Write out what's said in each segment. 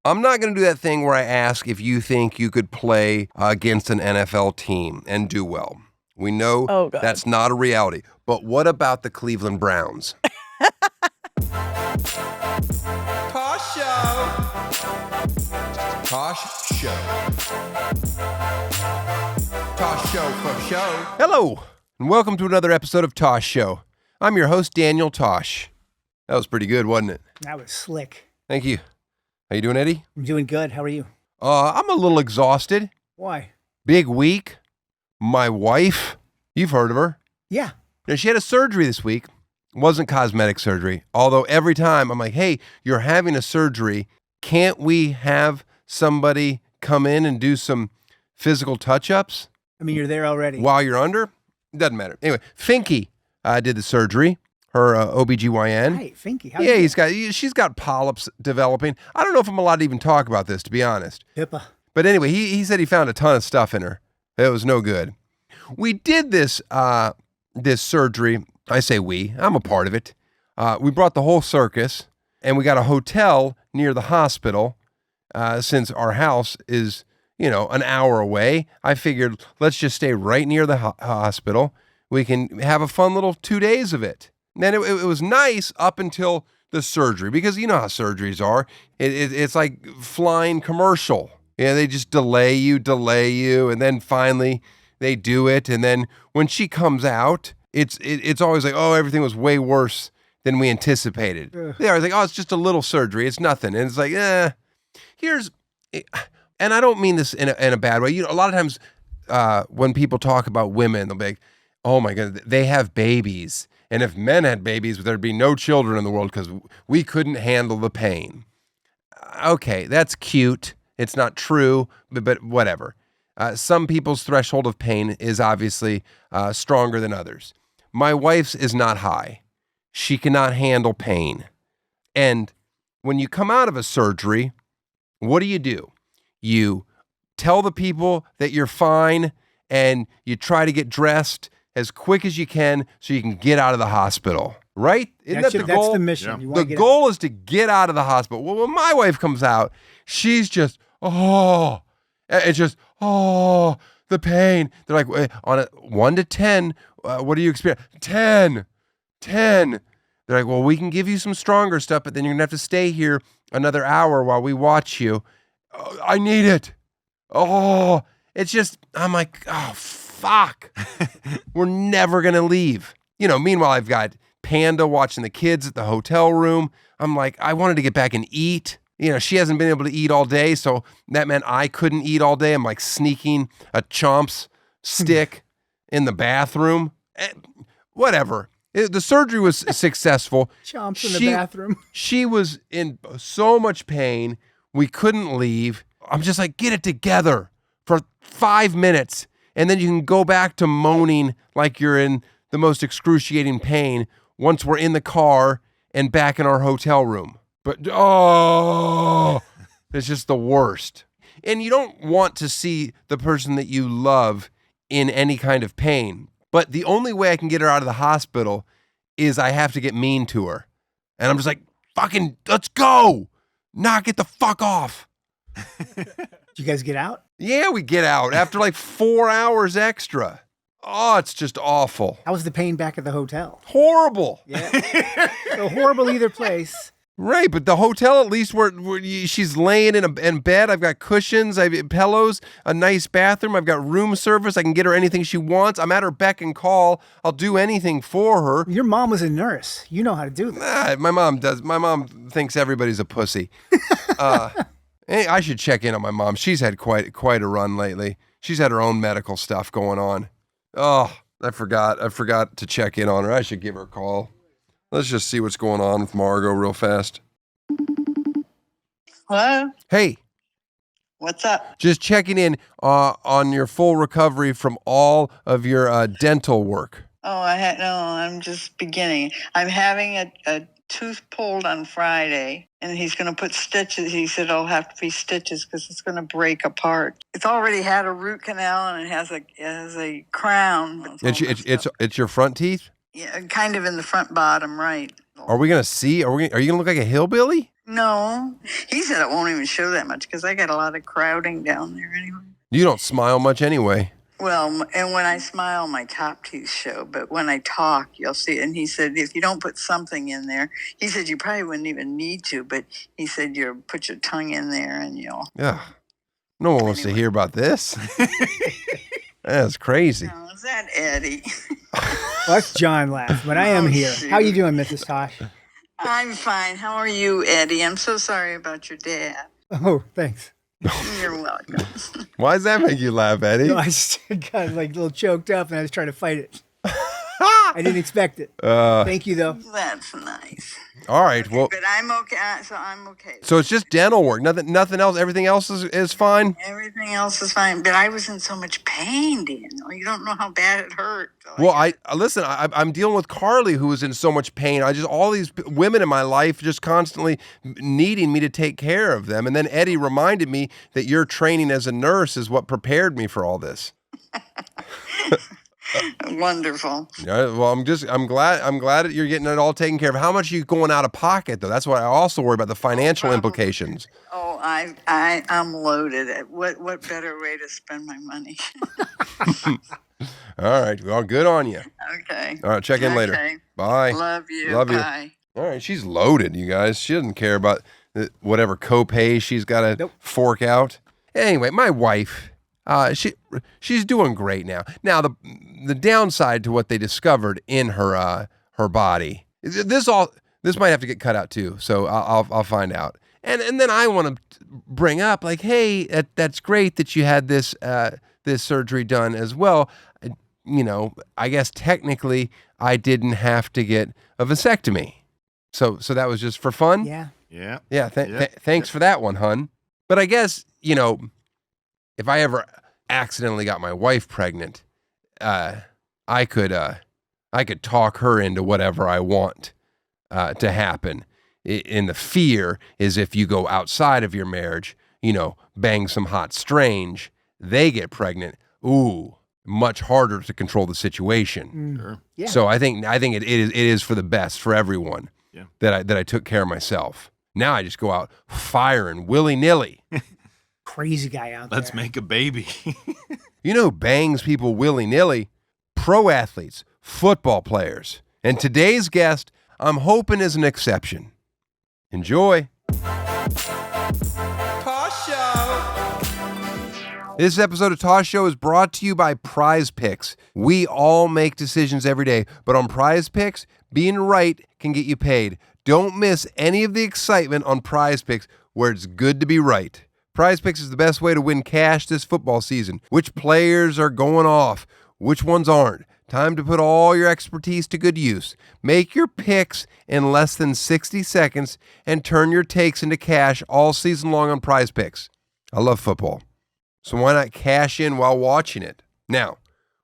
I'm not going to do that thing where I ask if you think you could play against an NFL team and do well. We know that's not a reality. But what about the Cleveland Browns? Tosh Show. Tosh Show. Tosh Show for show. Hello, and welcome to another episode of Tosh Show. I'm your host, Daniel Tosh. That was pretty good, wasn't it? That was slick. Thank you. How you doing, Eddie? I'm doing good. How are you? I'm a little exhausted. Why? Big week. My wife, you've heard of her. Yeah. Now, she had a surgery this week. It wasn't cosmetic surgery. Although every time I'm like, hey, you're having a surgery. Can't we have somebody come in and do some physical touch-ups? I mean, you're there already. While you're under? It doesn't matter. Anyway, Finky did the surgery. Her OBGYN. Right, Finky. She's got polyps developing. I don't know if I'm allowed to even talk about this, to be honest. HIPAA. But anyway, he said he found a ton of stuff in her. It was no good. We did this surgery. I say we. I'm a part of it. We brought the whole circus, and we got a hotel near the hospital. Since our house is, an hour away, I figured let's just stay right near the hospital. We can have a fun little 2 days of it. And then it was nice up until the surgery, because you know how surgeries are. It's like flying commercial. Yeah, they just delay you, and then finally they do it. And then when she comes out, it's always like, oh, everything was way worse than we anticipated. They are like, oh, it's just a little surgery. It's nothing. And it's like, and I don't mean this in a bad way. A lot of times when people talk about women, they'll be like, oh my God, they have babies. And if men had babies, there'd be no children in the world because we couldn't handle the pain. Okay, that's cute. It's not true, but whatever. Some people's threshold of pain is obviously stronger than others. My wife's is not high. She cannot handle pain. And when you come out of a surgery, what do? You tell the people that you're fine and you try to get dressed as quick as you can so you can get out of the hospiel, right? That's the goal? That's the mission. Yeah. The goal is to get out of the hospital. Well, when my wife comes out, she's just, the pain. They're like, on a 1 to 10, what do you experience? 10. They're like, well, we can give you some stronger stuff, but then you're going to have to stay here another hour while we watch you. I need it. It's just, I'm like, fuck. We're never going to leave. Meanwhile, I've got Panda watching the kids at the hotel room. I'm like, I wanted to get back and eat. She hasn't been able to eat all day, so that meant I couldn't eat all day. I'm like sneaking a Chomps stick in the bathroom. Whatever. The surgery was successful. Chomps in the bathroom. She was in so much pain. We couldn't leave. I'm just like, get it together for 5 minutes. And then you can go back to moaning like you're in the most excruciating pain once we're in the car and back in our hotel room. But, it's just the worst. And you don't want to see the person that you love in any kind of pain. But the only way I can get her out of the hospital is I have to get mean to her. And I'm just like, fucking, let's go. Knock it the fuck off. Did you guys get out? Yeah, we get out after like 4 hours extra. Oh, it's just awful. How was the pain back at the hotel? Horrible. Yeah. So horrible either place. Right, but the hotel, at least where she's laying in bed. I've got cushions, I have pillows, a nice bathroom. I've got room service. I can get her anything she wants. I'm at her beck and call. I'll do anything for her. Your mom was a nurse. You know how to do that. My mom does. My mom thinks everybody's a pussy. Hey, I should check in on my mom. She's had quite a run lately. She's had her own medical stuff going on. Oh, I forgot to check in on her. I should give her a call. Let's just see what's going on with Margot real fast. Hello? Hey. What's up? Just checking in on your full recovery from all of your dental work. Oh, I'm just beginning. I'm having a tooth pulled on Friday, and he's going to put stitches. He said it'll have to be stitches because it's going to break apart. It's already had a root canal, and it has a crown. It's your front teeth? Yeah, kind of in the front bottom, right. Are we going to see? Are you going to look like a hillbilly? No, he said it won't even show that much because I got a lot of crowding down there anyway. You don't smile much anyway. Well, and when I smile, my top teeth show, but when I talk, you'll see. And he said, if you don't put something in there, he said you probably wouldn't even need to, but he said you put your tongue in there and you'll. Yeah. No one wants to hear about this. That's crazy. Oh, is that Eddie? Well, that's John laugh, but I am here. Shoot. How you doing, Mrs. Tosh? I'm fine. How are you, Eddie? I'm so sorry about your dad. Oh, thanks. You're welcome. Why does that make you laugh, Eddie? No, I just got like a little choked up and I was trying to fight it. I didn't expect it. Thank you, though. That's nice. All right. Well, but I'm okay. So I'm okay. So it's just dental work. Nothing else. Everything else is fine. Everything else is fine. But I was in so much pain, Daniel. You don't know how bad it hurt. Well, I'm dealing with Carly, who is in so much pain. All these women in my life just constantly needing me to take care of them. And then Eddie reminded me that your training as a nurse is what prepared me for all this. Wonderful. Yeah, well, I'm glad that you're getting it all taken care of. How much are you going out of pocket though? That's why I also worry about the financial implications. Oh, I'm loaded. What better way to spend my money? All right. Well, good on you. Okay. All right. Check in later. Bye. Love you. Love you. Bye. All right. She's loaded, you guys. She doesn't care about whatever copay she's got to fork out. Anyway, my wife. She's doing great now. Now the downside to what they discovered in her body. This might have to get cut out too. So I'll find out. And then I want to bring up like, hey, that's great that you had this surgery done as well. I guess technically I didn't have to get a vasectomy. So that was just for fun. Yeah. Thanks for that one, hun. But I guess if I ever accidentally got my wife pregnant, I could talk her into whatever I want to happen. And the fear is if you go outside of your marriage, bang some hot strange, they get pregnant. Ooh, much harder to control the situation. Sure. Yeah. So I think it is for the best for everyone. Yeah. That I took care of myself. Now I just go out firing willy-nilly. Crazy guy out there. Let's make a baby. Who bangs people willy-nilly? Pro athletes, football players. And today's guest, I'm hoping, is an exception. Enjoy. Tosh Show. This episode of Tosh Show is brought to you by Prize Picks. We all make decisions every day, but on Prize Picks, being right can get you paid. Don't miss any of the excitement on Prize Picks, where it's good to be right. Prize Picks is the best way to win cash this football season. Which players are going off? Which ones aren't? Time to put all your expertise to good use. Make your picks in less than 60 seconds and turn your takes into cash all season long on Prize Picks. I love football, so why not cash in while watching it? Now,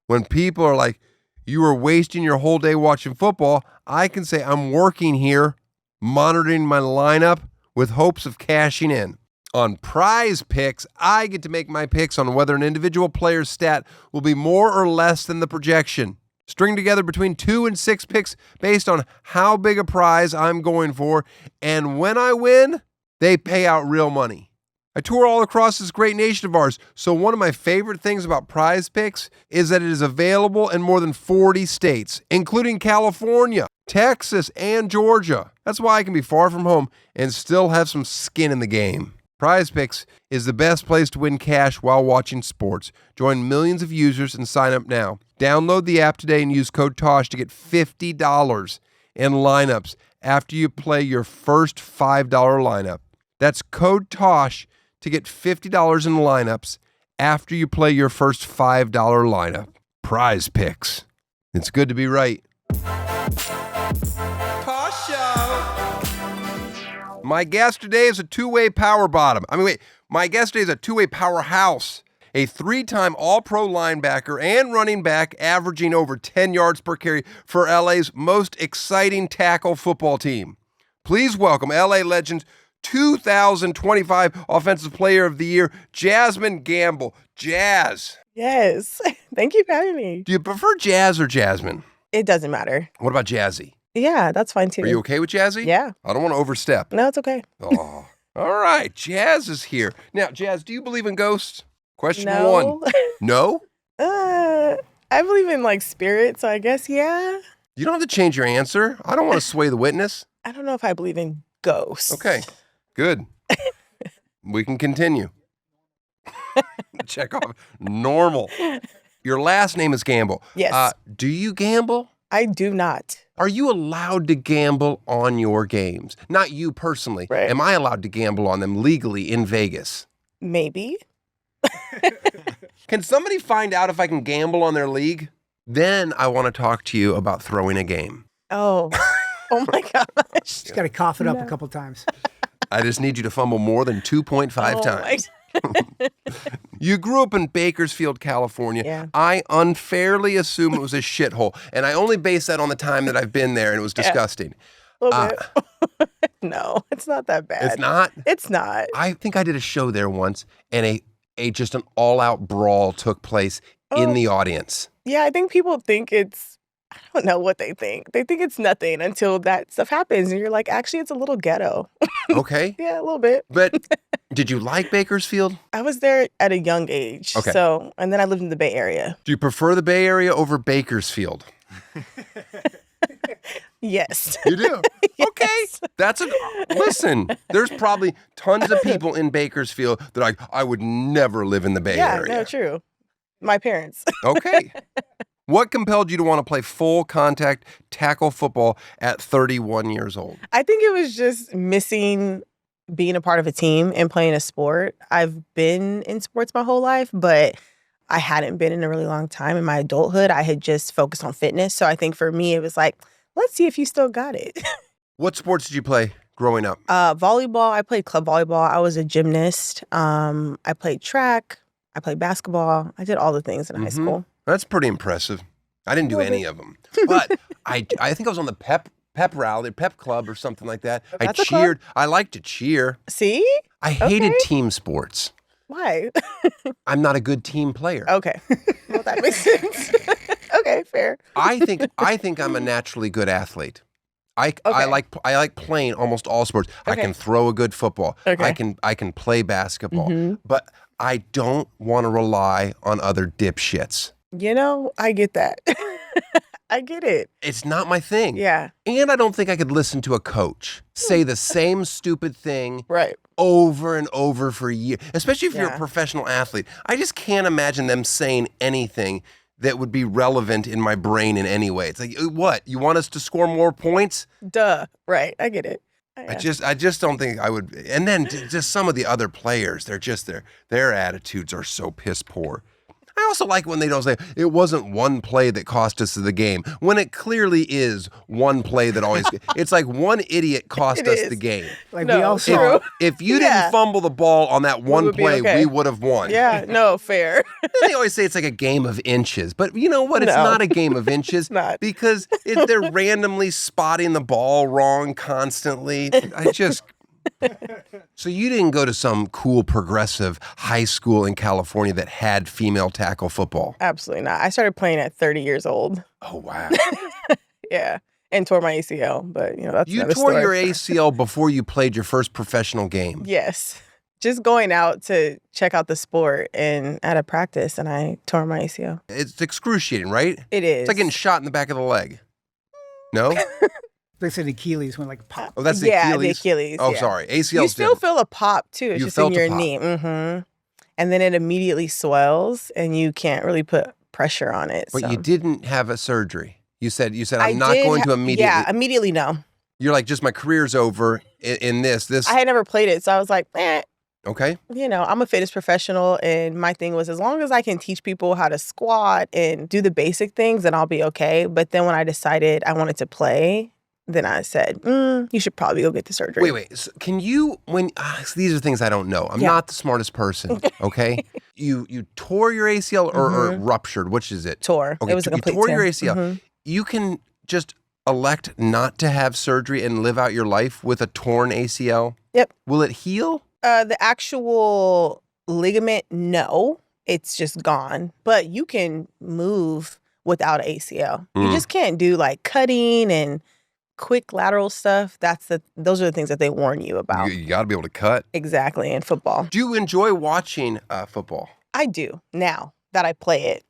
when people are like, you were wasting your whole day watching football, I can say I'm working here, monitoring my lineup with hopes of cashing in. On Prize Picks, I get to make my picks on whether an individual player's stat will be more or less than the projection. String together between 2 and 6 picks based on how big a prize I'm going for, and when I win, they pay out real money. I tour all across this great nation of ours, so one of my favorite things about Prize Picks is that it is available in more than 40 states, including California, Texas, and Georgia. That's why I can be far from home and still have some skin in the game. Prize Picks is the best place to win cash while watching sports. Join millions of users and sign up now. Download the app today and use code TOSH to get $50 in lineups after you play your first $5 lineup. That's code TOSH to get $50 in lineups after you play your first $5 lineup. Prize Picks. It's good to be right. Tosh Show. My guest today is a two-way power bottom. My guest today is a two-way powerhouse. A 3-time All-Pro linebacker and running back averaging over 10 yards per carry for LA's most exciting tackle football team. Please welcome LA Legends 2025 Offensive Player of the Year, Jasmine Gamble. Jazz. Yes. Thank you for having me. Do you prefer Jazz or Jasmine? It doesn't matter. What about Jazzy? Yeah, that's fine too. Are you okay with Jazzy? Yeah. I don't want to overstep. No, it's okay. Oh, all right. Jazz is here. Now, Jazz, do you believe in ghosts? Question No. 1. No? I believe in like spirit, so I guess yeah. You don't have to change your answer. I don't want to sway the witness. I don't know if I believe in ghosts. Okay, good. We can continue. Check off. Normal. Your last name is Gamble. Yes. Do you gamble? I do not. Are you allowed to gamble on your games? Not you personally. Right. Am I allowed to gamble on them legally in Vegas? Maybe. Can somebody find out if I can gamble on their league? Then I want to talk to you about throwing a game. Oh. Oh my gosh. Just got to cough it up a couple times. I just need you to fumble more than 2.5 Oh times. You grew up in Bakersfield, California. Yeah. I unfairly assume it was a shithole, and I only base that on the time that I've been there, and it was disgusting. A little bit. No, it's not that bad. It's not? It's not. I think I did a show there once, and just an all-out brawl took place in the audience. Yeah, I think people think I don't know what they think. They think it's nothing until that stuff happens, and you're like, actually, it's a little ghetto. Okay. Yeah, a little bit. But did you like Bakersfield? I was there at a young age. Okay. So, and then I lived in the Bay Area. Do you prefer the Bay Area over Bakersfield? Yes. You do? Yes. Okay. Listen, there's probably tons of people in Bakersfield that are like, I would never live in the Bay Yeah, Area. no, true. My parents. Okay. What compelled you to want to play full contact tackle football at 31 years old? I think it was just missing being a part of a team and playing a sport. I've been in sports my whole life, but I hadn't been in a really long time. In my adulthood, I had just focused on fitness. So I think for me, it was like, let's see if you still got it. What sports did you play growing up? Volleyball. I played club volleyball. I was a gymnast. I played track. I played basketball. I did all the things in high school. That's pretty impressive. I didn't do any of them. But I think I was on the pep club or something like that. I That's a cheered. I like to cheer. See? I hated Okay. team sports. Why? I'm not a good team player. Okay. Well, that makes sense. Okay, fair. I think I'm a naturally good athlete. I like playing almost all sports. I Okay. can throw a good football. Okay. I can play basketball. But I don't want to rely on other dipshits. You know, I get that. I get it. It's not my thing. Yeah. And I don't think I could listen to a coach say the same stupid thing Right. over and over for years, especially if you're a Yeah. professional athlete. I just can't imagine them saying anything that would be relevant in my brain in any way. It's like, what? You want us to score more points? Duh. Right. I get it. I just don't think I would. And then just some of the other players, they're just their attitudes are so piss poor. I also like when they don't say it wasn't one play that cost us the game, when it clearly is one play that always. It's like one idiot cost us the game. Like No, we all true. saw. If you Yeah. didn't fumble the ball on that one would be play, okay. we would have won. Yeah. No, fair. They always say it's like a game of inches, but you know what? It's No. not a game of inches. not. Because they're randomly spotting the ball wrong constantly. So you didn't go to some cool progressive high school in California that had female tackle football? Absolutely not. I started playing at 30 years old. Oh, wow. Yeah. And tore my ACL, but that's You another tore story. your ACL before you played your first professional game. Yes. Just going out to check out the sport and at a practice, and I tore my ACL. It's excruciating, right? It is. It's like getting shot in the back of the leg. No? They said Achilles went like pop. Oh, that's the yeah, Achilles? the Achilles. Oh, yeah. sorry. ACL's You still different. feel a pop too. It's You just felt in a your pop. knee. Mm-hmm. And then it immediately swells, and you can't really put pressure on it. But so. you didn't have a surgery. You said I I'm not did going to immediately. Yeah, immediately no. You're like, just my career's over in this. I had never played it, so I was like, Okay. I'm a fitness professional, and my thing was as long as I can teach people how to squat and do the basic things, then I'll be okay. But then when I decided I wanted to play, then I said, you should probably go get the surgery. Wait. So can you, these are things I don't know. I'm not the smartest person, okay? You tore your ACL or ruptured, which is it? Tore. Okay, It was a you complete tore tear. your ACL. You can just elect not to have surgery and live out your life with a torn ACL? Yep. Will it heal? The actual ligament, no. It's just gone. But you can move without an ACL. You just can't do like cutting and quick lateral stuff, those are the things that they warn you about. You got to be able to cut. Exactly, in football. Do you enjoy watching football? I do now that I play it.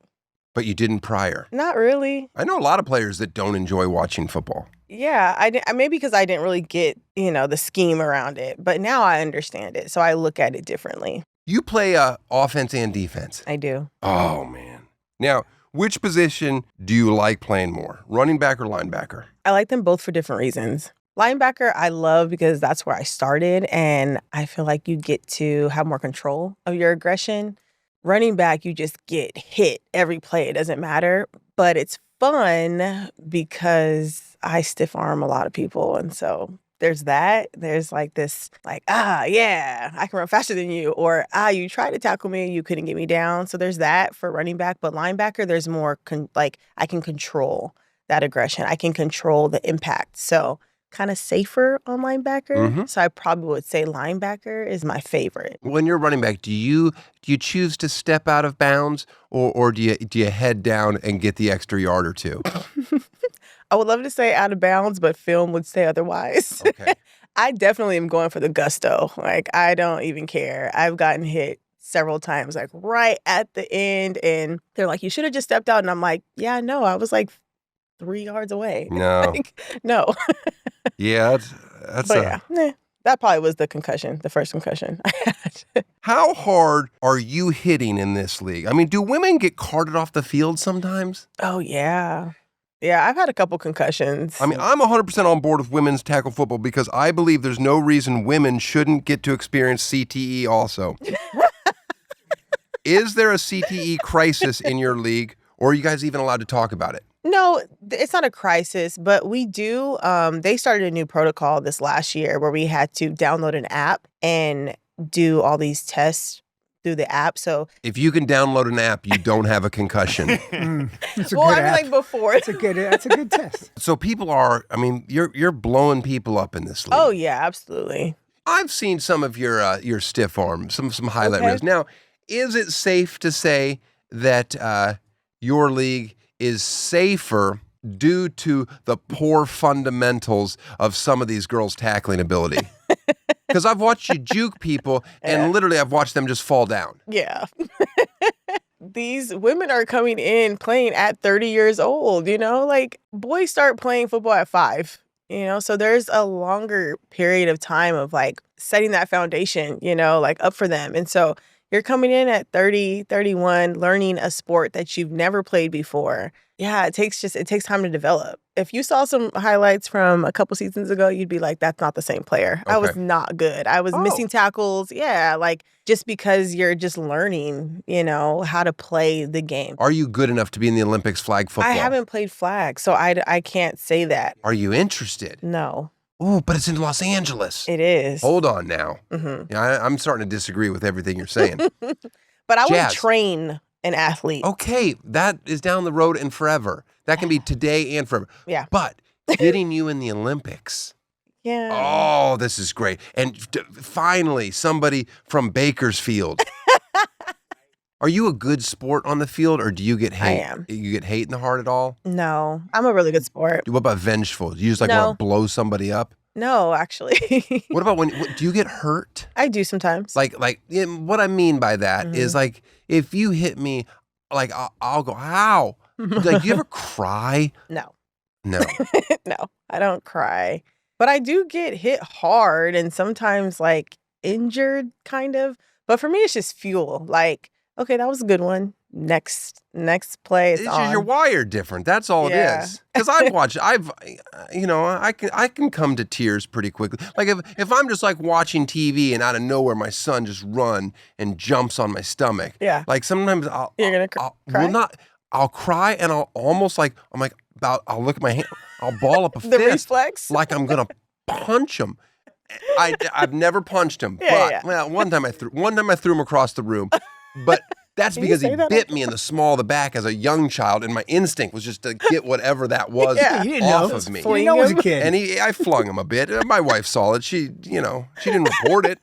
But you didn't prior. Not really. I know a lot of players that don't enjoy watching football. Yeah, maybe because I didn't really get, the scheme around it. But now I understand it, so I look at it differently. You play offense and defense. I do. Oh, man. Now, which position do you like playing more, running back or linebacker? I like them both for different reasons. Linebacker, I love because that's where I started, and I feel like you get to have more control of your aggression. Running back, you just get hit every play. It doesn't matter, but it's fun because I stiff arm a lot of people, and so there's that. There's like this, yeah, I can run faster than you, or you tried to tackle me, you couldn't get me down. So there's that for running back, but linebacker, there's more I can control that aggression. I can control the impact. So kind of safer on linebacker. Mm-hmm. So I probably would say linebacker is my favorite. When you're running back, do you choose to step out of bounds or do you head down and get the extra yard or two? I would love to say out of bounds, but film would say otherwise. Okay. I definitely am going for the gusto. I don't even care. I've gotten hit several times, right at the end, and they're like, you should have just stepped out. And I'm like, yeah, no, I was 3 yards away. No. No. Yeah, that's But that probably was the first concussion I had. How hard are you hitting in this league? I mean, do women get carted off the field sometimes? Oh, yeah. Yeah, I've had a couple concussions. I mean, I'm 100% on board with women's tackle football because I believe there's no reason women shouldn't get to experience CTE also. Is there a CTE crisis in your league, or are you guys even allowed to talk about it? No, it's not a crisis, but we do. They started a new protocol this last year where we had to download an app and do all these tests through the app. So if you can download an app, you don't have a concussion. It's a well, good I mean, app. like before. That's a good test. So people are, I mean, you're blowing people up in this league. Oh yeah, absolutely. I've seen some of your stiff arm, some highlight Okay. reels. Now, is it safe to say that your league is safer due to the poor fundamentals of some of these girls' tackling ability? Because I've watched you juke people, and literally I've watched them just fall down. Yeah. These women are coming in playing at 30 years old, boys start playing football at 5, so there's a longer period of time of setting that foundation, up for them. And so you're coming in at 30, 31, learning a sport that you've never played before. Yeah, it takes time to develop. If you saw some highlights from a couple seasons ago, you'd be like, that's not the same player. I was not good. I was missing tackles. Yeah, just because you're just learning, how to play the game. Are you good enough to be in the Olympics flag football? I haven't played flag, so I can't say that. Are you interested? No. Oh, but it's in Los Angeles. It is. Hold on now. Mm-hmm. Yeah, I'm starting to disagree with everything you're saying. But I would train an athlete. Okay, that is down the road and forever. That can be today and forever. Yeah. But getting you in the Olympics. Yeah. Oh, this is great. And finally, somebody from Bakersfield. Are you a good sport on the field, or do you get hate? I am. You get hate in the heart at all? No, I'm a really good sport. What about vengeful? Do you just want to blow somebody up? No, actually. What about do you get hurt? I do sometimes. What I mean by that is if you hit me, I'll go, ow. Do you ever cry? No. No. No, I don't cry. But I do get hit hard and sometimes injured kind of. But for me, it's just fuel. Okay, that was a good one. Next play, it's on. You're wired different. That's all it is. Because I can come to tears pretty quickly. If I'm just watching TV and out of nowhere my son just run and jumps on my stomach. Yeah. Sometimes You're gonna cry. I'll cry and I'll almost I'll look at my hand. I'll ball up a The fist. reflex. Like I'm gonna punch him. I've never punched him, well, one time I threw him across the room, but that's because he bit me in the small of the back as a young child, and my instinct was just to get whatever that was off of me. You know as a kid. And I flung him a bit. My wife saw it. She didn't report it.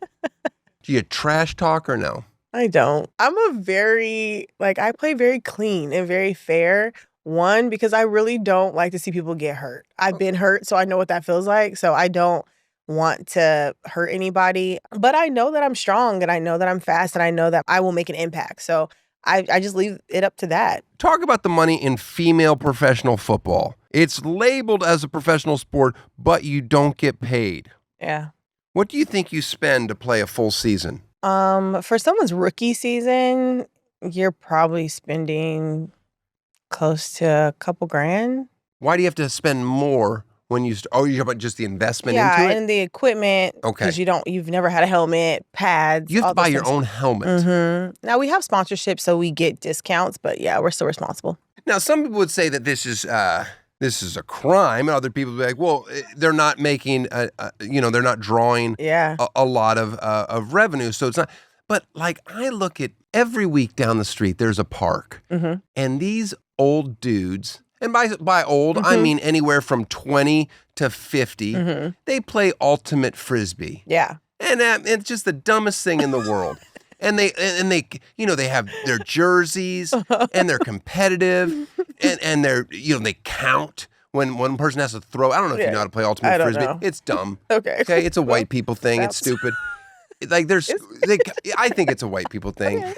Do you trash talk or no? I don't. I'm a very, I play very clean and very fair, One, because I really don't like to see people get hurt. I've been hurt, so I know what that feels like. So I don't want to hurt anybody. But I know that I'm strong and I know that I'm fast and I know that I will make an impact. So I just leave it up to that. Talk about the money in female professional football. It's labeled as a professional sport, but you don't get paid. Yeah. What do you think you spend to play a full season? For someone's rookie season, you're probably spending close to a couple grand. Why do you have to spend more when you you're talking about just the investment Yeah, into it? and the equipment. Okay. Because you've never had a helmet, pads. You have all to buy those your things. own helmet. Mm-hmm. Now we have sponsorships, so we get discounts, but yeah, we're still responsible. Now, some people would say that this is a crime, and other people would be like, well, they're not making, they're not drawing Yeah. a lot of revenue, so it's not. But like, I look at every week down the street, there's a park, and these old dudes, and by old, I mean anywhere from 20 to 50, they play ultimate frisbee. Yeah. And it's just the dumbest thing in the world. And they have their jerseys and they're competitive and they're, they count when one person has to throw. I don't know if you know how to play ultimate frisbee. Know. It's dumb. Okay. It's a white people thing. It's stupid. Like I think it's a white people thing. I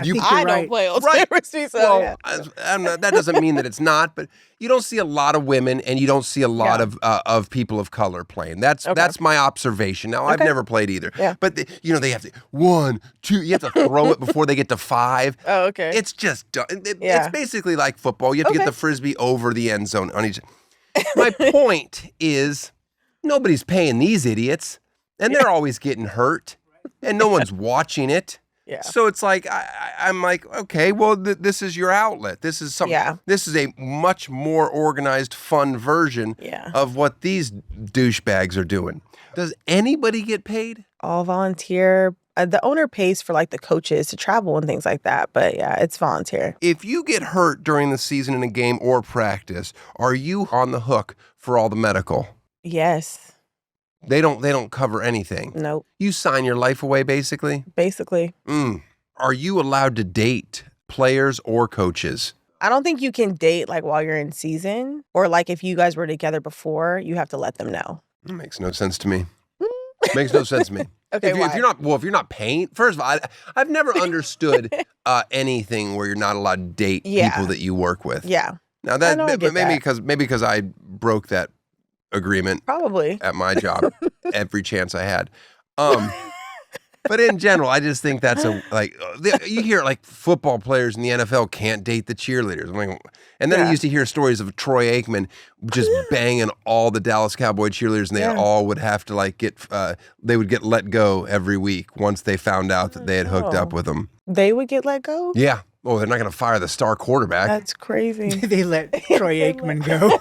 think you're I right. don't play ultimate frisbee, so Well, yeah. I'm not, that doesn't mean that it's not, but you don't see a lot of women and you don't see a lot of people of color playing. That's my observation. Now, I've never played either. Yeah. But, they have to, 1, 2, you have to throw it before they get to 5. Oh, okay. It's just, it's basically like football. You have to get the frisbee over the end zone on each. My point is, nobody's paying these idiots, and they're always getting hurt, and no one's watching it. Yeah. So it's like, I'm like, okay, well, this is your outlet. This is something. Yeah. This is a much more organized, fun version of what these douchebags are doing. Does anybody get paid? All volunteer. The owner pays for like the coaches to travel and things like that. But yeah, it's volunteer. If you get hurt during the season in a game or practice, are you on the hook for all the medical? Yes. They don't cover anything. Nope. You sign your life away, basically? Basically. Are you allowed to date players or coaches? I don't think you can date like while you're in season, or like if you guys were together before, you have to let them know. It makes no sense to me. Makes no sense to me. Okay, if you're not paying, first of all, I've never understood anything where you're not allowed to date people that you work with. Yeah. Now maybe because I broke that agreement Probably at my job every chance I had. But in general, I just think that's you hear like football players in the NFL can't date the cheerleaders. I'm like, and then I used to hear stories of Troy Aikman just banging all the Dallas Cowboy cheerleaders, and they all would have to they would get let go every week once they found out that they had hooked up with them. they would get let go. Yeah. Oh, they're not going to fire the star quarterback. That's crazy. They let Troy Aikman go.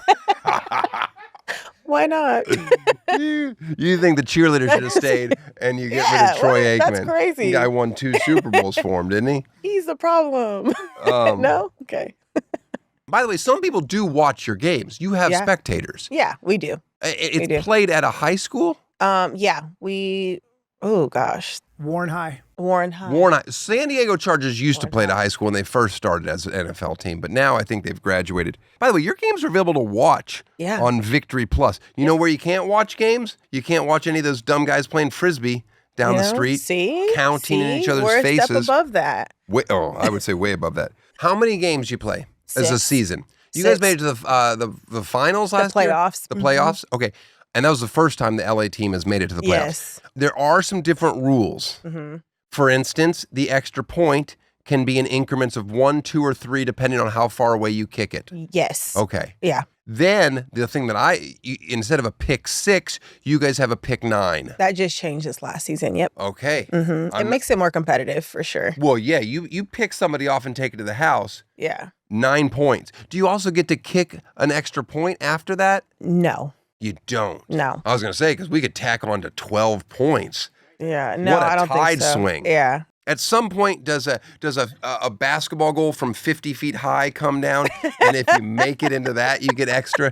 Why not? You think the cheerleader should have stayed, and you get rid of Troy Aikman. That's crazy. The guy won 2 Super Bowls for him, didn't he? He's the problem. No? Okay. By the way, some people do watch your games. You have spectators. Yeah, we do. It's played at a high school? Yeah, oh gosh. Warren High. Warren High. San Diego Chargers used to play at a high school when they first started as an NFL team, but now I think they've graduated. By the way, your games are available to watch on Victory Plus. You know where you can't watch games? You can't watch any of those dumb guys playing Frisbee down the street, counting in each other's faces. We're a step above that. I would say way above that. How many games you play as a season? You 6. guys made it to the finals last year? Playoffs. The playoffs? Okay. And that was the first time the LA team has made it to the playoffs. Yes. There are some different rules. For instance, the extra point can be in increments of 1, 2, or 3, depending on how far away you kick it. Yes. Okay. Yeah. Then the thing that instead of a pick 6, you guys have a pick 9. That just changed this last season. Yep. Okay. It makes it more competitive for sure. Well, yeah, you pick somebody off and take it to the house. Yeah. 9 points. Do you also get to kick an extra point after that? No. You don't. No. I was going to say, because we could tack on to 12 points. Yeah. No, What a I don't tide think so. swing. Yeah. At some point, does a basketball goal from 50 feet high come down? And if you make it into that, you get extra?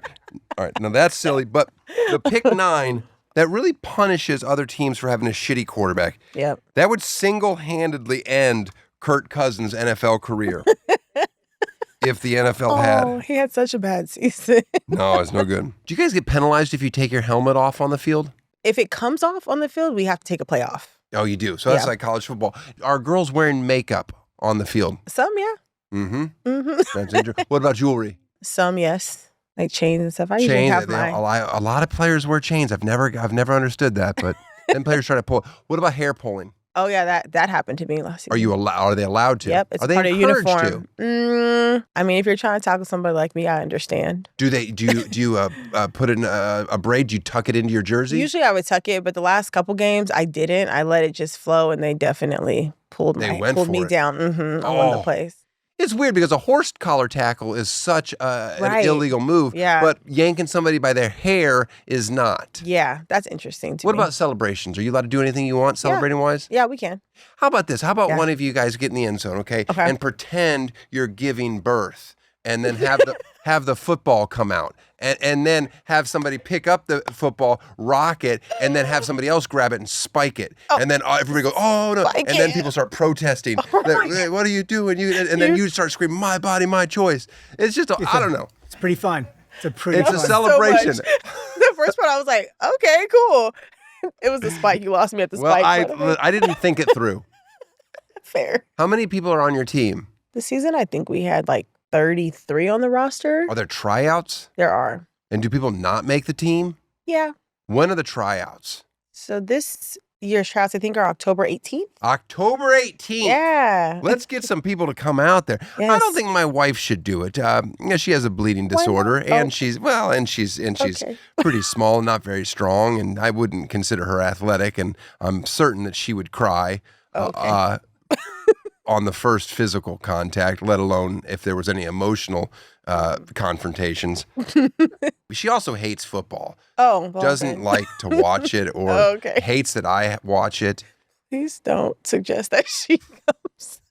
All right, now that's silly. But the pick 9, that really punishes other teams for having a shitty quarterback. Yep. That would single-handedly end Kirk Cousins' NFL career. if the NFL had. He had such a bad season. No, it's no good. Do you guys get penalized if you take your helmet off on the field? If it comes off on the field, we have to take a play off. Oh, you do. So that's like college football. Are girls wearing makeup on the field? Some, yeah. That's interesting. What about jewelry? Some, yes. Like chains and stuff. I usually have mine. A lot of players wear chains. I've never understood that, but then players try to pull. What about hair pulling? Oh yeah, that happened to me last year. Are they allowed to? Yep, it's are they part of encouraged uniform. to? I mean, if you're trying to talk to somebody like me, I understand. Do you put in a braid? Do you tuck it into your jersey? Usually I would tuck it, but the last couple games I didn't. I let it just flow, and they definitely pulled me down on one of the plays. It's weird because a horse collar tackle is such an illegal move, but yanking somebody by their hair is not. Yeah, that's interesting to me. What about celebrations? Are you allowed to do anything you want celebrating-wise? Yeah, we can. How about this? How about one of you guys get in the end zone, okay? And pretend you're giving birth and then have the football come out. And then have somebody pick up the football, rock it, and then have somebody else grab it and spike it. And then everybody goes, oh, no. And then people start protesting. Hey, what are you doing? And then you start screaming, my body, my choice. It's just, I don't know. It's pretty fun. It's a celebration. So the first part, I was like, okay, cool. It was the spike. You lost me at the spike. I didn't think it through. Fair. How many people are on your team? This season, I think we had like 33 on the roster. Are there tryouts? There are. And do people not make the team? Yeah. When are the tryouts? So this year's tryouts, I think, are October 18th. October 18th. Yeah. Let's get some people to come out there. Yes. I don't think my wife should do it. She has a bleeding disorder, and she's pretty small, not very strong, and I wouldn't consider her athletic. And I'm certain that she would cry. On the first physical contact, let alone if there was any emotional confrontations. She also hates football. Doesn't like to watch it or hates that I watch it. Please don't suggest that she comes.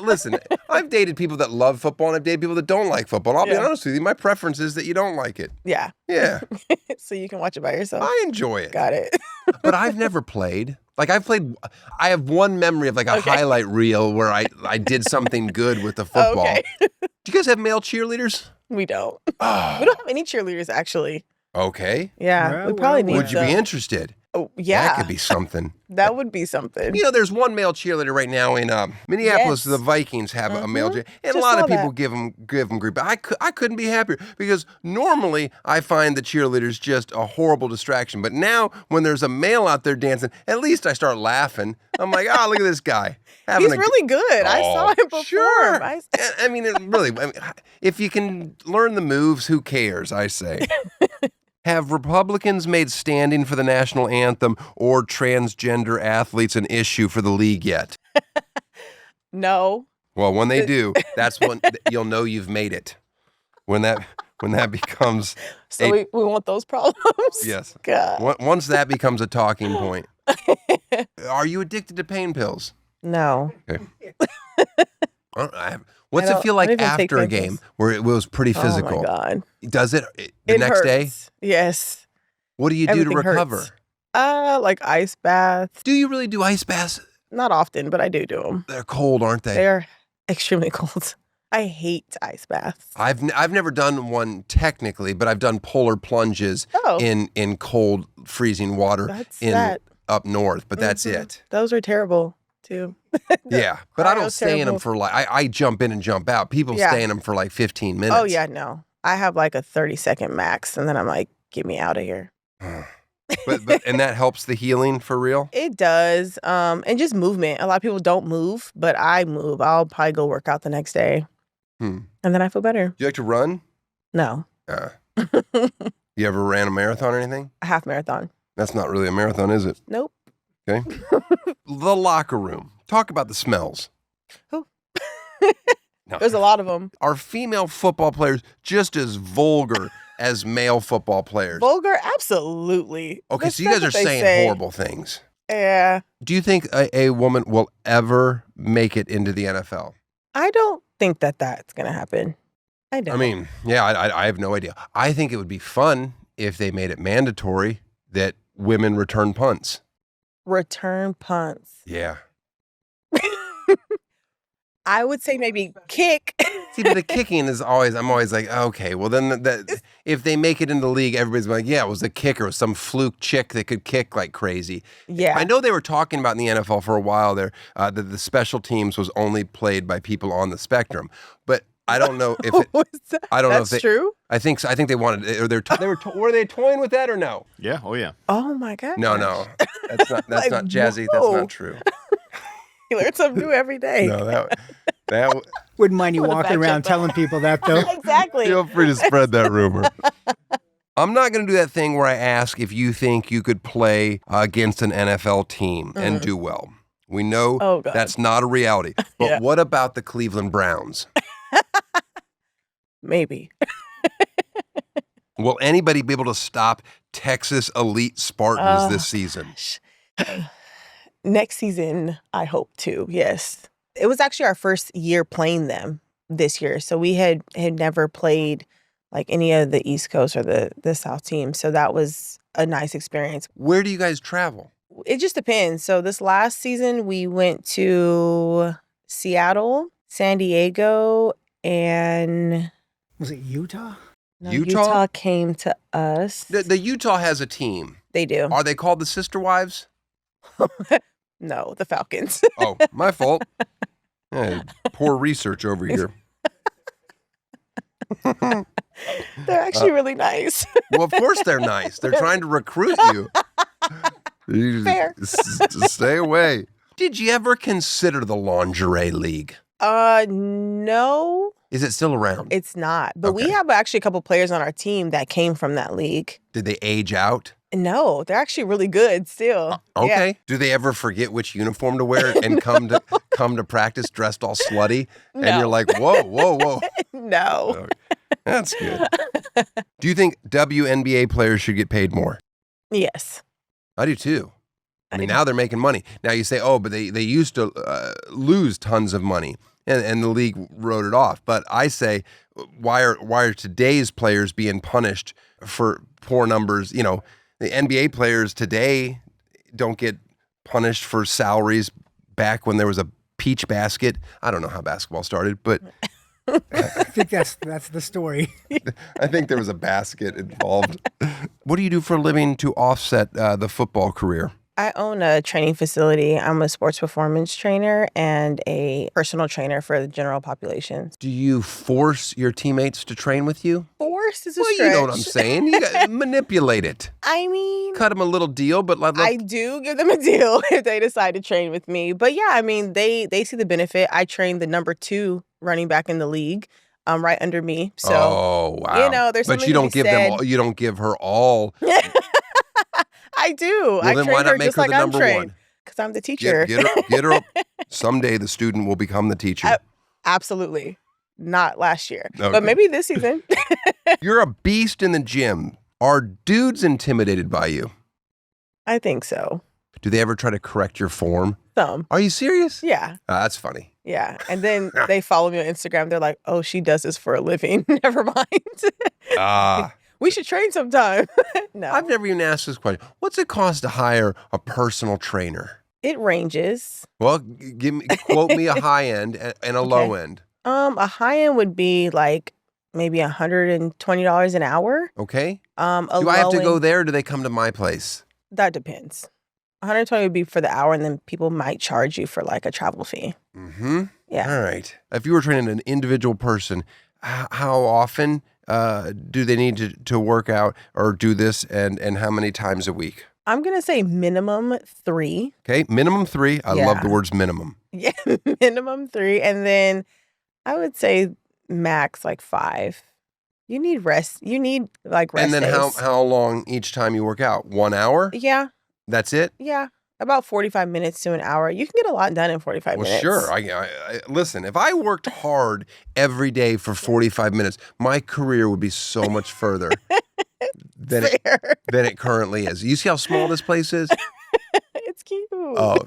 Listen, I've dated people that love football and I've dated people that don't like football. And I'll be honest with you, my preference is that you don't like it. Yeah. Yeah. So you can watch it by yourself. I enjoy it. Got it. But I've never played. Like I have one memory of like a highlight reel where I did something good with the football. Okay. Do you guys have male cheerleaders? We don't. We don't have any cheerleaders, actually. Okay. Yeah. We probably need Would you be interested? Oh, yeah. That could be something. That would be something. You know, there's one male cheerleader right now in Minneapolis. Yes. The Vikings have a male cheerleader. And a lot of people give them grief. But I couldn't be happier because normally I find the cheerleaders just a horrible distraction. But now when there's a male out there dancing, at least I start laughing. I'm like, look at this guy. He's really good. I saw him perform. Sure. I mean, if you can learn the moves, who cares, I say. Have Republicans made standing for the national anthem or transgender athletes an issue for the league yet? No. Well, when they do, that's when you'll know you've made it. When that becomes we want those problems? Yes. God. Once that becomes a talking point. Are you addicted to pain pills? No. Okay. What's it feel like after a game where it was pretty physical? Oh, my God. Does it the next day? Yes. What do you do to recover? Hurts. Like ice baths. Do you really do ice baths? Not often, but I do them. They're cold, aren't they? They're extremely cold. I hate ice baths. I've never done one technically, but I've done polar plunges in cold, freezing water up north, but that's it. Those are terrible. Too. Yeah, but I don't stay in them for I jump in and jump out. People stay in them for like 15 minutes. Oh, yeah, no. I have like a 30-second max, and then I'm like, get me out of here. And that helps the healing for real? It does. And just movement. A lot of people don't move, but I move. I'll probably go work out the next day. And then I feel better. Do you like to run? No. You ever ran a marathon or anything? A half marathon. That's not really a marathon, is it? Nope. Okay. The locker room. Talk about the smells. Oh. No. There's a lot of them. Are female football players just as vulgar as male football players? Vulgar? Absolutely. Okay, so you guys are saying horrible things. Yeah. Do you think a woman will ever make it into the NFL? I don't think that's going to happen. I don't. I mean, yeah, I have no idea. I think it would be fun if they made it mandatory that women return punts. Return punts. Yeah. I would say maybe kick. See, but the kicking is always, I'm always like, okay, well then if they make it into the league, everybody's like, yeah, it was a kicker, some fluke chick that could kick like crazy. Yeah. I know they were talking about in the NFL for a while there that the special teams was only played by people on the spectrum, but I don't know if I don't know if that's true. I think so. I think they wanted, or were they toying with that or no? Yeah. Oh yeah. Oh my God. No, that's not Like, Jazzy. whoa. That's not true. You learn something new every day. No, that Wouldn't mind you Wanna walking fact around check that. telling people that, though. Exactly. feel free to spread that rumor. I'm not going to do that thing where I ask if you think you could play against an NFL team and do well. We know Oh, God. that's not a reality. But Yeah. what about the Cleveland Browns? Maybe. Will anybody be able to stop Texas elite Spartans this season? Next season, I hope to. Yes. It was actually our first year playing them this year. So we had never played like any of the East Coast or the South team. So that was a nice experience. Where do you guys travel? It just depends. So this last season, we went to Seattle, San Diego, and Was it Utah? no, Utah? came to us. The Utah has a team. They do. Are they called the Sister Wives? No, the Falcons. Oh, my fault. Poor research over here. They're actually really nice. Well, of course they're nice. They're trying to recruit you. You Fair. just stay away. Did you ever consider the lingerie league? No, Is it still around? it's not. But we Okay. have actually a couple players on our team that came from that league. Did they age out? No, they're actually really good still. Okay. Yeah. Do they ever forget which uniform to wear and come to practice dressed all slutty? And No. you're like, whoa. No. Okay. That's good. Do you think WNBA players should get paid more? Yes. I do too. I mean, now they're making money. Now you say, oh, but they used to lose tons of money, and the league wrote it off. But I say, why are today's players being punished for poor numbers? You know, the NBA players today don't get punished for salaries back when there was a peach basket. I don't know how basketball started, but I think that's the story. I think there was a basket involved. What do you do for a living to offset the football career? I own a training facility. I'm a sports performance trainer and a personal trainer for the general population. Do you force your teammates to train with you? Force is a Well, stretch. you know what I'm saying. You got manipulate it. I mean, Cut them a little deal, but I do give them a deal if they decide to train with me. But yeah, I mean, they see the benefit. I train the number 2 running back in the league, right under me. So oh wow, you know, there's but something you to don't be give said. them. All, you don't give her all. I do. Well, I then train why not her make just her like the I'm number trained. one? Because I'm the teacher. Get her up. Someday the student will become the teacher. Absolutely. Not last year. Okay. But maybe this season. You're a beast in the gym. Are dudes intimidated by you? I think so. Do they ever try to correct your form? Some. Are you serious? Yeah. That's funny. Yeah. And then they follow me on Instagram. They're like, oh, she does this for a living. Never mind. We should train sometime. No. I've never even asked this question. What's it cost to hire a personal trainer? It ranges. Well, quote me a high end and a low end. A high end would be like maybe $120 an hour. Okay. A Do I have to low go end- there or do they come to my place? That depends. 120 would be for the hour, and then people might charge you for like a travel fee. Mm-hmm. Yeah. All right. If you were training an individual person, how often do they need to work out or do this and how many times a week? I'm going to say minimum 3. Okay. Minimum 3. I love Yeah. the words minimum. Yeah, minimum 3. And then I would say max like 5. You need rest. You need like rest And then days. how long each time you work out? 1 hour? Yeah, That's it? yeah. About 45 minutes to an hour. You can get a lot done in 45 Well, minutes. sure. I listen, if I worked hard every day for 45 minutes, my career would be so much further than Fair. than it currently is. You see how small this place is? It's cute. Oh.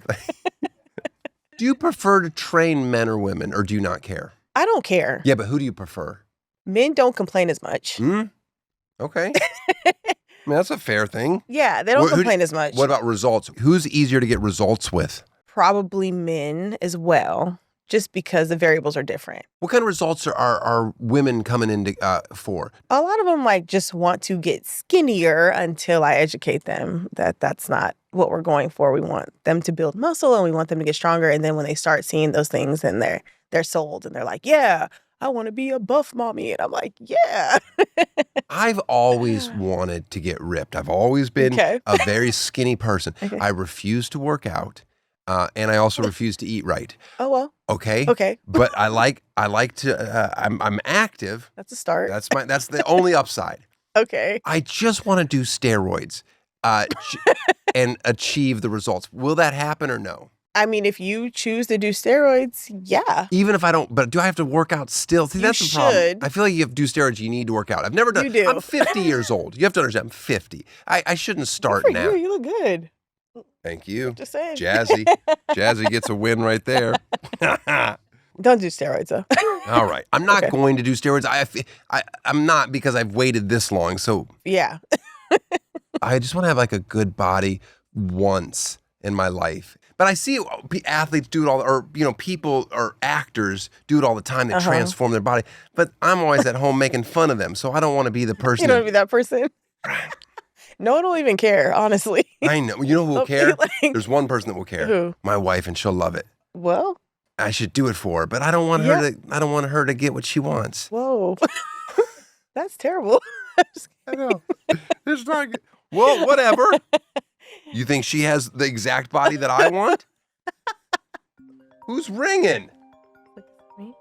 Do you prefer to train men or women, or do you not care? I don't care. Yeah, but who do you prefer? Men don't complain as much. Okay. I mean, that's a fair thing. Yeah, they don't Who do- complain as much. What about results? Who's easier to get results with? Probably men as well. just because the variables are different. What kind of results are women coming into for? A lot of them like just want to get skinnier until I educate them that that's not what we're going for. We want them to build muscle and we want them to get stronger. And then when they start seeing those things, then they're sold and they're like, yeah, I want to be a buff mommy. And I'm like, yeah. I've always wanted to get ripped. I've always been a very skinny person. Okay. I refuse to work out. And I also refuse to eat right. Oh, well. Okay. But I like to, I'm active. That's a start. That's the only upside. Okay. I just want to do steroids and achieve the results. Will that happen or no? I mean, if you choose to do steroids, yeah. Even if I don't, but do I have to work out still? See, that's the problem. should. I feel like you have to do steroids, you need to work out. I've never done You do. I'm 50 years old. You have to understand, I'm 50. I shouldn't start Good for now. you look good. Thank you. Just saying. Jazzy gets a win right there. Don't do steroids, though. All right. I'm not going to do steroids. I'm not because I've waited this long. So Yeah. I just want to have like a good body once in my life. But I see athletes do it all, or people or actors do it all the time. They transform their body. But I'm always at home making fun of them, so I don't want to be the person. You don't want to be that person. No one will even care, honestly. I know. You know who will care? Like, There's one person that will care. Who? My wife, and she'll love it. Well. I should do it for her, but I don't want her to. I don't want her to get what she wants. Whoa. That's terrible. I know. It's not good. Well, whatever. You think she has the exact body that I want? Who's ringing? Me?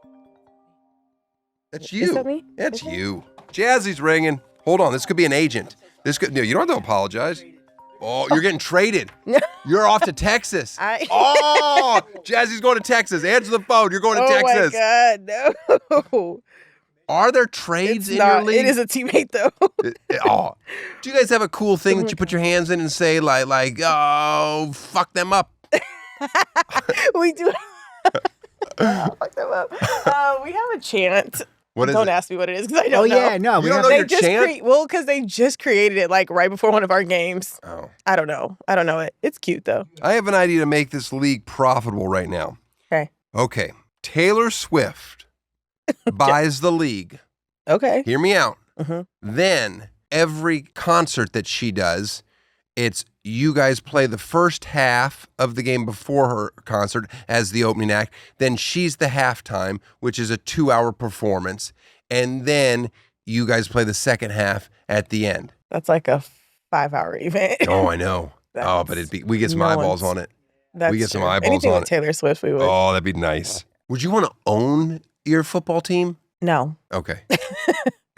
That's you. Is that me? That's you. Jazzy's ringing. Hold on. This could be an agent. No, you don't have to apologize. Oh, you're getting traded. You're off to Texas. Oh, Jazzy's going to Texas. Answer the phone. You're going to Texas. Oh my God, no. Are there trades in your league? It is a teammate, though. Do you guys have a cool thing that you put your hands in and say like, oh, fuck them up? We do. Fuck them up. We have a chant. What is Don't it? ask me what it is because I don't know. Oh, yeah, no. You don't know your chant? Because they just created it like right before one of our games. Oh. I don't know it. It's cute, though. I have an idea to make this league profitable right now. Okay. Taylor Swift buys the league. Okay. Hear me out. Mm-hmm. Then every concert that she does, it's you guys play the first half of the game before her concert as the opening act. Then she's the halftime, which is a 2-hour performance. And then you guys play the second half at the end. That's like a 5-hour event. Oh, I know. But we get some eyeballs on it. We get some eyeballs Anything on with it. Taylor Swift, we would. Oh, that'd be nice. Would you want to own your football team? No. Okay.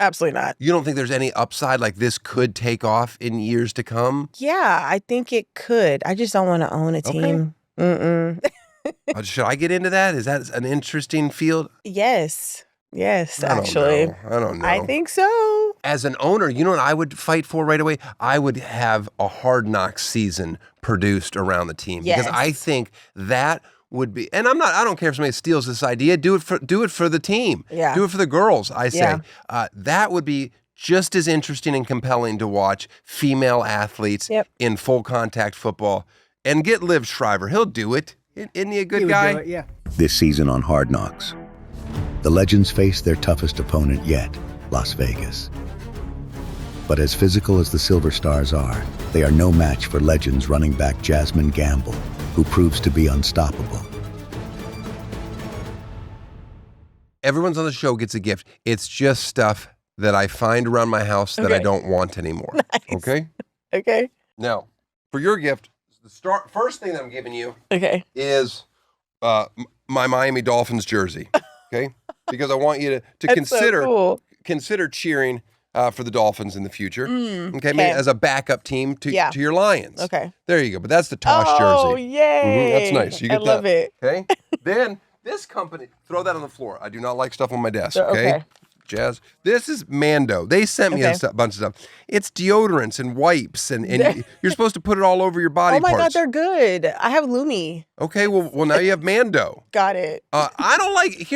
Absolutely not. You don't think there's any upside like this could take off in years to come? Yeah, I think it could. I just don't want to own a team. Mm-mm. Should I get into that? Is that an interesting field? Yes, actually. I don't know. I think so. As an owner, you know what I would fight for right away? I would have a Hard Knocks season produced around the team. Yes. Because I think that would be, and I don't care if somebody steals this idea, do it for the team. Yeah. Do it for the girls, I say. Yeah. That would be just as interesting and compelling to watch female athletes in full contact football. And get Liv Shriver. He'll do it. Isn't he a good guy? He would do it, yeah. This season on Hard Knocks, the Legends face their toughest opponent yet, Las Vegas. But as physical as the Silver Stars are, they are no match for Legends running back Jazmin Gamble, who proves to be unstoppable. Everyone's on the show gets a gift. It's just stuff that I find around my house that I don't want anymore. Nice. Okay? Okay. Now, for your gift, the first thing that I'm giving you is my Miami Dolphins jersey. Okay? Because I want you to consider cheering for the Dolphins in the future. Okay? Maybe as a backup team to your Lions. Okay. There you go. But that's the Tosh jersey. Oh, yay. That's nice. You get I love that. it. Okay? Then this company, throw that on the floor. I do not like stuff on my desk. Okay? Jazz. This is Mando. They sent me a bunch of stuff. It's deodorants and wipes, and you're supposed to put it all over your body Oh my parts. God, they're good. I have Lumi. Okay, well now you have Mando. Got it. I don't like,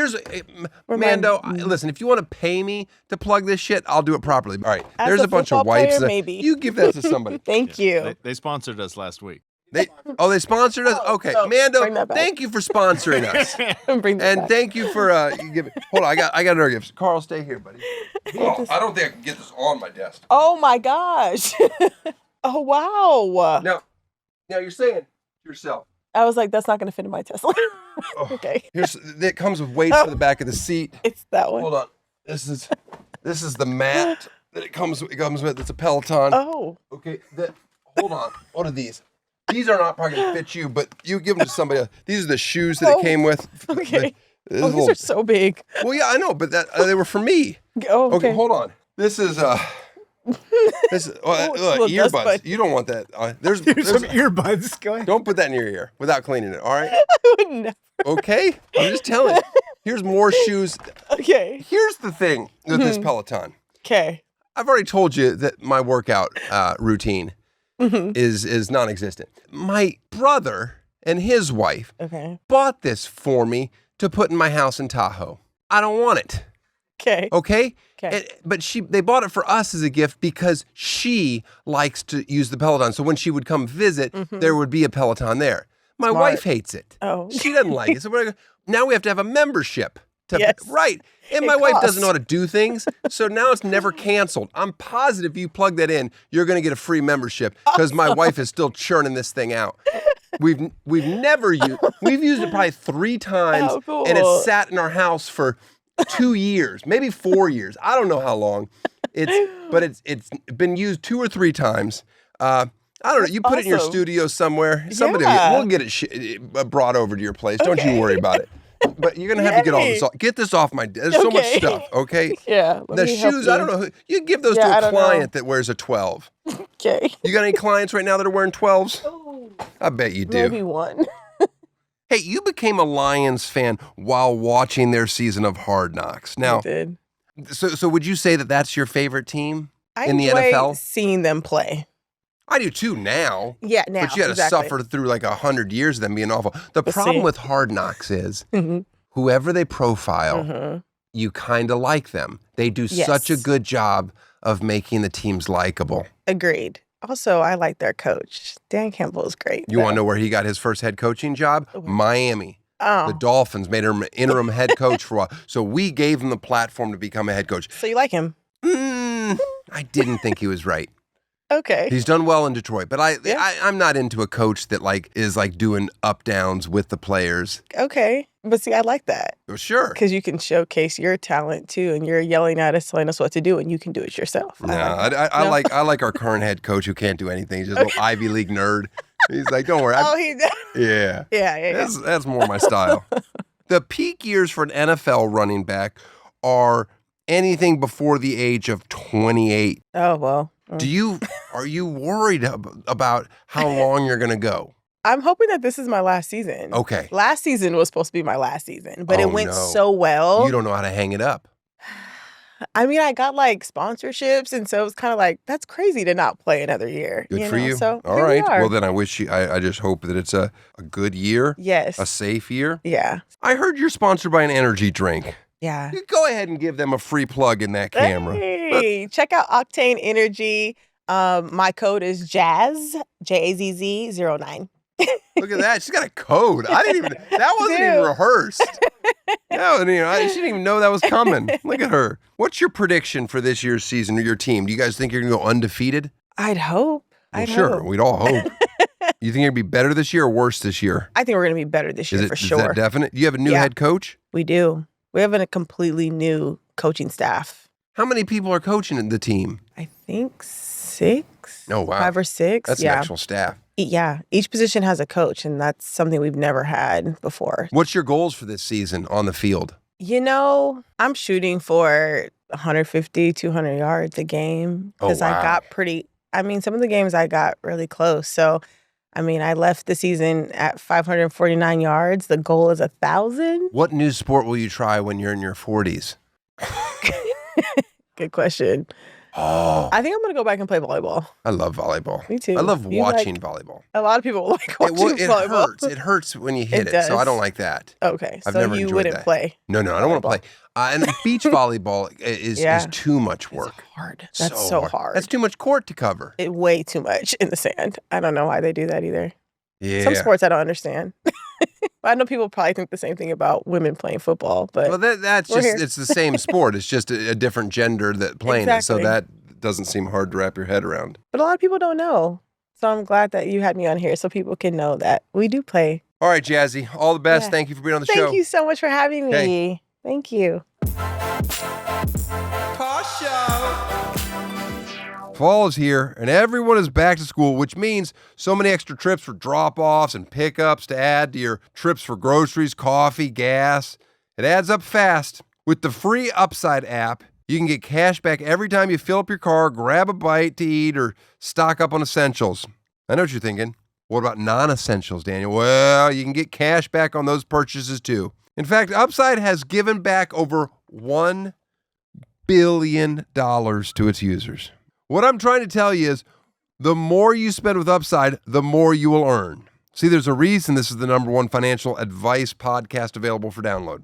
Mando, listen, if you want to pay me to plug this shit, I'll do it properly. All right, As there's a bunch of football wipes. player, maybe. You give that to somebody. Thank you. They sponsored us last week. They sponsored us. Okay, so bring Mando, that back. thank you for sponsoring us, Bring that and back. thank you for giving. Hold on, I got another gift. Carl, stay here, buddy. Oh, I don't think I can get this on my desk. Oh my gosh. Oh wow. Now you're saying to yourself. I was like, that's not gonna fit in my Tesla. Oh, Okay. It comes with weights for the back of the seat. It's that one. Hold on. This is the mat that it comes with. It's a Peloton. Oh. Okay. Hold on. What are these? These are not probably gonna fit you, but you give them to somebody else. These are the shoes that it came with. Okay. This Oh, is these are so big. well, yeah, I know, but they were for me. Oh, okay. Okay, hold on. This is look, little dust earbuds. bud. You don't want that. There's Here's some earbuds. Go ahead. don't put that in your ear without cleaning it. All right. I would never. Okay. I'm just telling you. Here's more shoes. Okay. Here's the thing with this Peloton. Okay. I've already told you that my workout routine is non-existent. My brother and his wife Okay. bought this for me to put in my house in Tahoe. I don't want it. Okay. Okay? Okay. But they bought it for us as a gift because she likes to use the Peloton. So when she would come visit, there would be a Peloton there. My Smart. wife hates it. Oh. She doesn't like it. So now we have to have a membership. Yes. Right. And It my wife costs. doesn't know how to do things. So now it's never canceled. I'm positive you plug that in, you're going to get a free membership because my wife is still churning this thing out. We've never used it probably 3 times Oh, cool. and it's sat in our house for 2 years, maybe 4 years. I don't know how long. It's been used 2 or 3 times. I don't know. You put it in your Awesome. studio somewhere. Somebody Yeah. we'll get it brought over to your place. Don't you worry about it. But you're gonna have to get all Yay. this off. Get this off my. There's so much Okay. stuff. Okay. Yeah. let The me help shoes. I you. don't know. You give those Yeah, to I a don't know. client that wears a 12. Okay. You got any clients right now that are wearing 12s? I bet you do. Maybe one. Hey, you became a Lions fan while watching their season of Hard Knocks. I Now, did. so would you say that that's your favorite team I in the enjoy NFL? seeing them play. I do too now. Yeah, now. But you had to exactly. suffer through like 100 years of them being awful. The But problem see- with Hard Knocks is Mhm. whoever they profile, Mhm. you kind of like them. They do Yes. such a good job of making the teams likable. Agreed. Also, I like their coach. Dan Campbell is great. You want to know where he got his first head coaching job? Miami. Oh, The Dolphins made him interim head coach for a while. So we gave him the platform to become a head coach. so you like him? I didn't think he was right. Okay. He's done well in Detroit, but Yeah. I'm not into a coach that is doing up downs with the players. Okay. But see, I like that Well, sure. because you can showcase your talent too, and you're yelling at us, telling us what to do, and you can do it yourself. No, I like that. I like our current head coach who can't do anything. He's just a little Ivy League nerd. He's like, don't worry. Oh, he does. Yeah. Yeah. That's more my style. The peak years for an NFL running back are anything before the age of 28. Oh, well. Are you worried about how long you're going to go? I'm hoping that this is my last season. Okay. Last season was supposed to be my last season, but Oh, it went no. so well. You don't know how to hang it up. I mean, I got like sponsorships, and so it was kind of like, that's crazy to not play another year. Good for know? you. So All here we right. are. Well, then I wish you, I just hope that it's a good year, Yes. a safe year. Yeah. I heard you're sponsored by an energy drink. Yeah. You go ahead and give them a free plug in that camera. Hey, check out Octane Energy. My code is Jazz, JAZZ09. Look at that. She's got a code. That wasn't even Dude. rehearsed. No, she didn't even know that was coming. Look at her. What's your prediction for this year's season or your team? Do you guys think you're going to go undefeated? I'd hope. Well, I'd sure. hope. We'd all hope. You think it'd be better this year or worse this year? I think we're going to be better this year for Is sure. that definite? Do you have a new Yeah. head coach? We do. We have a completely new coaching staff. How many people are coaching the team? I think 6. Oh, wow. 5 or 6. That's an yeah. actual staff. Yeah. Each position has a coach, and that's something we've never had before. What's your goals for this season on the field? You know, I'm shooting for 150, 200 yards a game Oh, because wow. some of the games I got really close. So, I left the season at 549 yards. The goal is 1,000. What new sport will you try when you're in your 40s? Good question. Oh, I think I'm going to go back and play volleyball. I love volleyball. Me too. I love You watching like- volleyball. A lot of people like watching It volleyball. hurts. It hurts when you hit It it, so I does. don't like that. Okay, I've so never you enjoyed wouldn't that. play. No, I don't want to play. And beach volleyball is Yeah. too much work. It's hard. That's so hard. That's too much court to cover. Way too much in the sand. I don't know why they do that either. Yeah. Some sports I don't understand. I know people probably think the same thing about women playing football, but Well, that's we're just, here. it's the same sport. It's just a different gender that playing it. So Exactly. that doesn't seem hard to wrap your head around. But a lot of people don't know. So I'm glad that you had me on here so people can know that we do play. All right, Jazzy, all the best. Yeah. Thank you for being on the show. Thank you so much for having me. Okay. Thank you. Tosh Show. Fall is here, and everyone is back to school, which means so many extra trips for drop-offs and pickups to add to your trips for groceries, coffee, gas. It adds up fast. With the free Upside app, you can get cash back every time you fill up your car, grab a bite to eat, or stock up on essentials. I know what you're thinking. What about non-essentials, Daniel? Well, you can get cash back on those purchases too. In fact, Upside has given back over $1 billion to its users. What I'm trying to tell you is the more you spend with Upside, the more you will earn. See, there's a reason this is the #1 financial advice podcast available for download.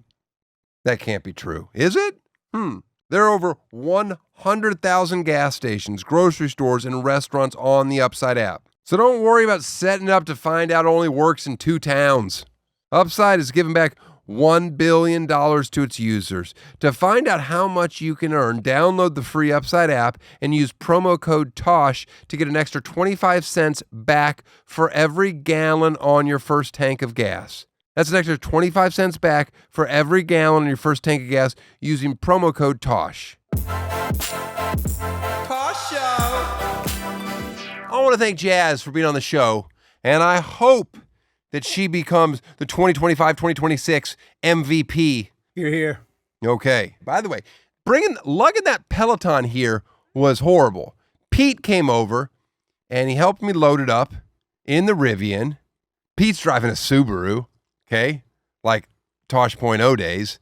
That can't be true, is it? There are over 100,000 gas stations, grocery stores, and restaurants on the Upside app. So don't worry about setting up to find out it only works in 2 towns. Upside is giving back $1 billion to its users. To find out how much you can earn, download the free Upside app and use promo code TOSH to get an extra 25 cents back for every gallon on your first tank of gas. That's an extra 25 cents back for every gallon on your first tank of gas using promo code TOSH. Tosh Show. I want to thank Jazz for being on the show, and I hope that she becomes the 2025-2026 MVP. Here. Okay. By the way, lugging that Peloton here was horrible. Pete came over, and he helped me load it up in the Rivian. Pete's driving a Subaru, okay? Like Tosh.0 days.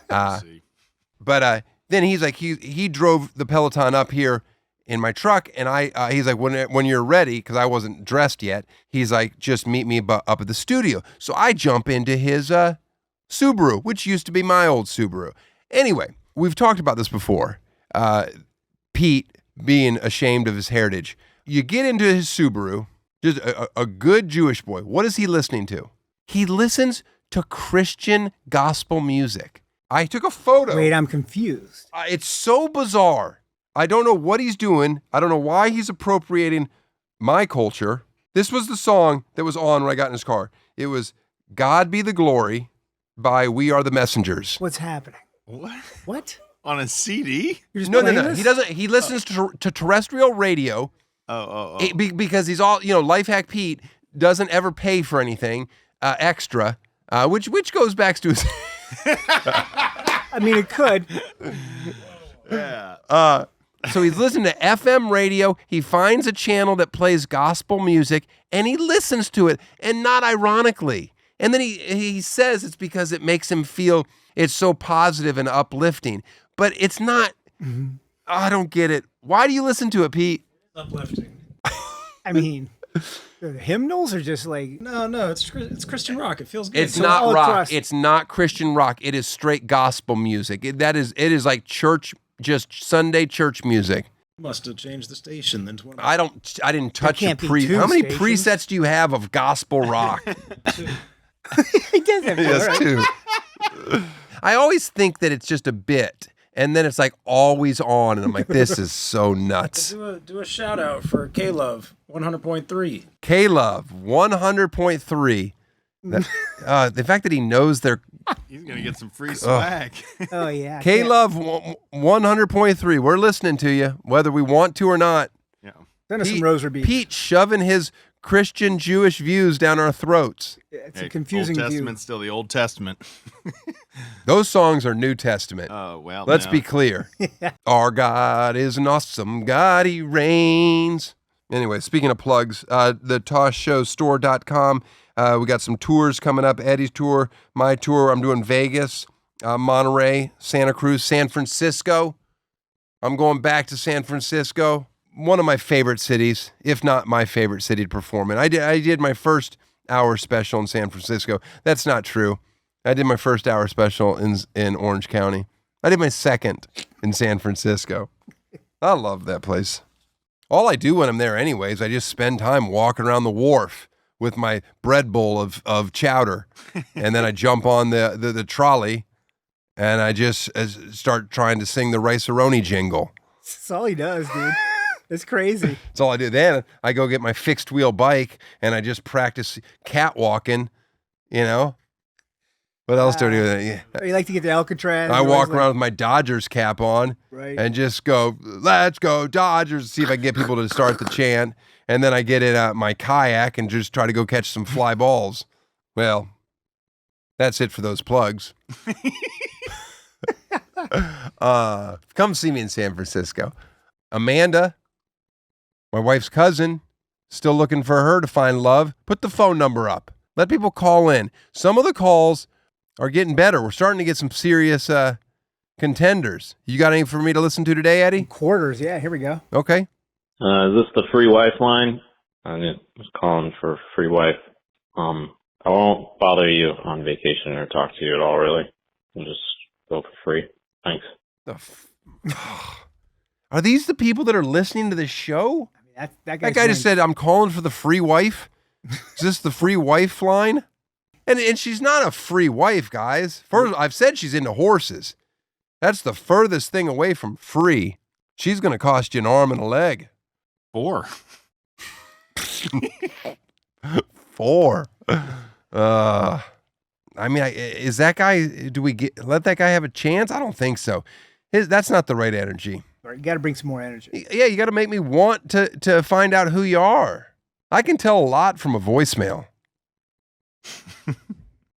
But then he's like, he drove the Peloton up here in my truck, and he's like, when you're ready, because I wasn't dressed yet, he's like, just meet me up at the studio. So I jump into his Subaru, which used to be my old Subaru. Anyway, we've talked about this before. Pete being ashamed of his heritage. You get into his Subaru, just a good Jewish boy. What is he listening to? He listens to Christian gospel music. I took a photo. Wait, I'm confused. It's so bizarre. I don't know what he's doing. I don't know why he's appropriating my culture. This was the song that was on when I got in his car. It was God Be the Glory by We Are the Messengers. What's happening? What? On a CD? You're just No. playing this? He doesn't. He listens to terrestrial radio. Because he's all, Lifehack Pete doesn't ever pay for anything extra, which goes back to his. I mean, it could. Yeah. So he's listening to FM radio. He finds a channel that plays gospel music, and he listens to it, and not ironically. And then he says it's because it makes him feel it's so positive and uplifting. But it's not. Mm-hmm. I don't get it. Why do you listen to it, Pete? Uplifting. I mean, the hymnals are just like. No, it's Christian rock. It feels good. It's So not all rock. across- It's not Christian rock. It is straight gospel music. It is like church, just Sunday church music. Must have changed the station then. I didn't touch can't a be two How many stations. presets do you have of gospel rock? He does have Yes, too. I always think that it's just a bit, and then it's like always on, and I'm like, this is so nuts. Do a shout out for K-Love 100.3. K-Love 100.3. The fact that he knows their He's going to get some free swag. Oh, yeah. K-Love 100.3. We're listening to you, whether we want to or not. Yeah. Send us some rosary beads. Pete shoving his Christian Jewish views down our throats. It's a confusing Old view. Testament's still the Old Testament. Those songs are New Testament. Oh, well. Let's no. be clear. Our God is an awesome God. He reigns. Anyway, speaking of plugs, the toshshowstore.com. We got some tours coming up. Eddie's tour, my tour. I'm doing Vegas, Monterey, Santa Cruz, San Francisco. I'm going back to San Francisco. One of my favorite cities, if not my favorite city to perform in. I did my first hour special in San Francisco. That's not true. I did my first hour special in Orange County. I did my second in San Francisco. I love that place. All I do when I'm there anyways, I just spend time walking around the wharf with my bread bowl of chowder. And then I jump on the trolley and I just start trying to sing the Rice-A-Roni jingle. That's all he does, dude. It's crazy. That's all I do. Then I go get my fixed wheel bike and I just practice catwalking, you know? What else do I do? Yeah. You like to get to Alcatraz? I walk around with my Dodgers cap on right. and just go, let's go Dodgers, see if I can get people to start the chant. And then I get in my kayak and just try to go catch some fly balls. Well, that's it for those plugs. Come see me in San Francisco. Amanda, my wife's cousin, still looking for her to find love. Put the phone number up. Let people call in. Some of the calls are getting better. We're starting to get some serious contenders. You got anything for me to listen to today, Eddie? Quarters, yeah. Here we go. Okay. Is this the free wife line? I was calling for free wife. I won't bother you on vacation or talk to you at all, really. I'll just go for free. Thanks. Are these the people that are listening to this show? I mean, that guy just said, I'm calling for the free wife. Is this the free wife line? And she's not a free wife, guys. First, I've said she's into horses. That's the furthest thing away from free. She's going to cost you an arm and a leg. 4. 4. I mean, is that guy, do we let that guy have a chance? I don't think so. That's not the right energy. You got to bring some more energy. Yeah, you got to make me want to find out who you are. I can tell a lot from a voicemail.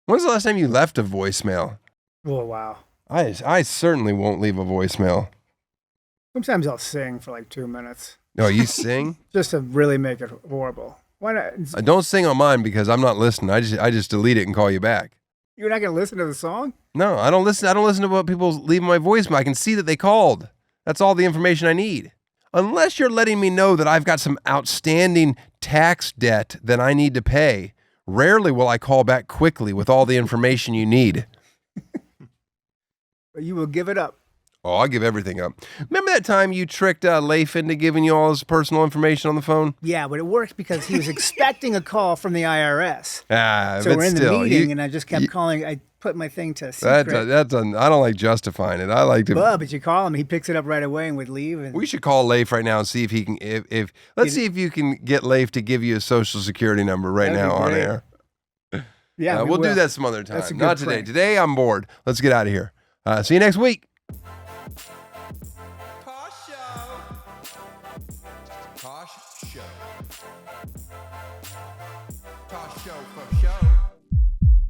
When's the last time you left a voicemail? Oh, wow. I certainly won't leave a voicemail. Sometimes I'll sing for like 2 minutes. No, you sing? Just to really make it horrible. Why not? I don't sing on mine because I'm not listening. I just delete it and call you back. You're not going to listen to the song? No, I don't listen. I don't listen to what people leave my voicemail. I can see that they called. That's all the information I need. Unless you're letting me know that I've got some outstanding tax debt that I need to pay, rarely will I call back quickly with all the information you need. But you will give it up. Oh, I'll give everything up. Remember that time you tricked Leif into giving you all his personal information on the phone? Yeah, but it worked because he was expecting a call from the IRS. So we're in the meeting, and I just kept calling. I put my thing to secret. I don't like justifying it. I like to. But you call him, he picks it up right away and would leave. And we should call Leif right now and see if he can. Let's see if you can get Leif to give you a social security number right now on air. Yeah, we'll do that some other time. Not today. Today I'm bored. Let's get out of here. See you next week.